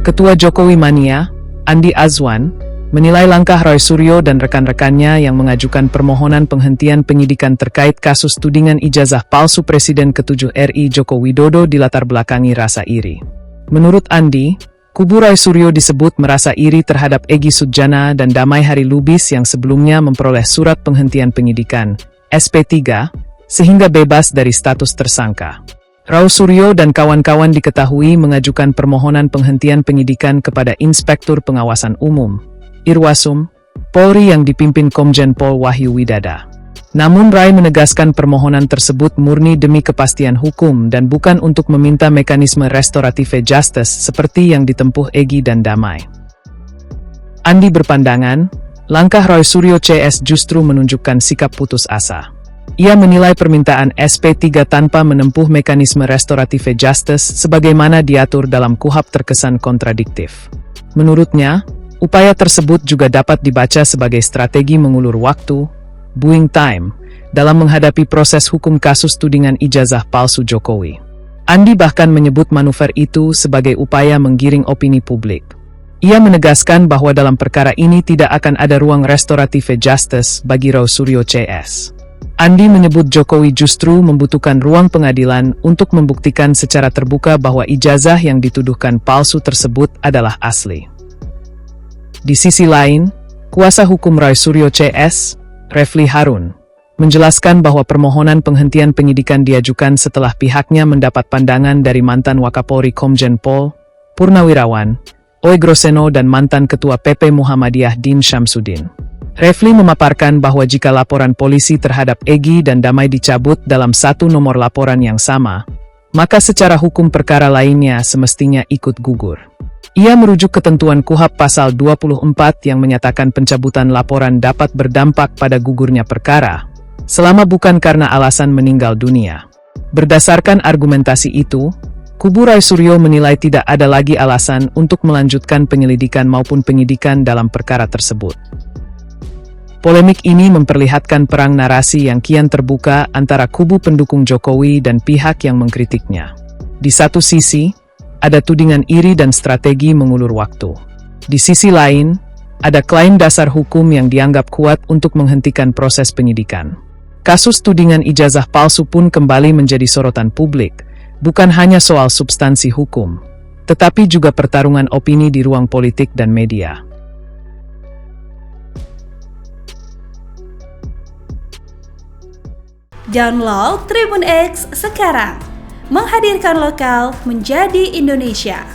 Ketua Jokowi Mania, Andi Azwan, menilai langkah Roy Suryo dan rekan-rekannya yang mengajukan permohonan penghentian penyidikan terkait kasus tudingan ijazah palsu Presiden ke-7 RI Joko Widodo dilatar belakangi rasa iri. Menurut Andi, kubu Roy Suryo disebut merasa iri terhadap Egy Sujana dan Damai Hari Lubis yang sebelumnya memperoleh surat penghentian penyidikan, SP3, sehingga bebas dari status tersangka. Roy Suryo dan kawan-kawan diketahui mengajukan permohonan penghentian penyidikan kepada Inspektur Pengawasan Umum, Irwasum, Polri yang dipimpin Komjen Pol Wahyu Widada. Namun Rai menegaskan permohonan tersebut murni demi kepastian hukum dan bukan untuk meminta mekanisme restoratif justice seperti yang ditempuh Egy dan Damai. Andi berpandangan, langkah Roy Suryo CS justru menunjukkan sikap putus asa. Ia menilai permintaan SP3 tanpa menempuh mekanisme restoratif justice sebagaimana diatur dalam KUHP terkesan kontradiktif. Menurutnya, upaya tersebut juga dapat dibaca sebagai strategi mengulur waktu, buying time, dalam menghadapi proses hukum kasus tudingan ijazah palsu Jokowi. Andi bahkan menyebut manuver itu sebagai upaya menggiring opini publik. Ia menegaskan bahwa dalam perkara ini tidak akan ada ruang restoratif justice bagi Roy Suryo CS. Andi menyebut Jokowi justru membutuhkan ruang pengadilan untuk membuktikan secara terbuka bahwa ijazah yang dituduhkan palsu tersebut adalah asli. Di sisi lain, kuasa hukum Roy Suryo CS, Refli Harun, menjelaskan bahwa permohonan penghentian penyidikan diajukan setelah pihaknya mendapat pandangan dari mantan Wakapolri Komjen Pol, Purnawirawan, Oey Groseno dan mantan Ketua PP Muhammadiyah Din Syamsuddin. Refli memaparkan bahwa jika laporan polisi terhadap Egy dan Damai dicabut dalam satu nomor laporan yang sama, maka secara hukum perkara lainnya semestinya ikut gugur. Ia merujuk ketentuan KUHP pasal 24 yang menyatakan pencabutan laporan dapat berdampak pada gugurnya perkara, selama bukan karena alasan meninggal dunia. Berdasarkan argumentasi itu, kubu Roy Suryo menilai tidak ada lagi alasan untuk melanjutkan penyelidikan maupun penyidikan dalam perkara tersebut. Polemik ini memperlihatkan perang narasi yang kian terbuka antara kubu pendukung Jokowi dan pihak yang mengkritiknya. Di satu sisi, ada tudingan iri dan strategi mengulur waktu. Di sisi lain, ada klaim dasar hukum yang dianggap kuat untuk menghentikan proses penyidikan. Kasus tudingan ijazah palsu pun kembali menjadi sorotan publik, bukan hanya soal substansi hukum, tetapi juga pertarungan opini di ruang politik dan media. Download Tribun X sekarang, menghadirkan lokal menjadi Indonesia.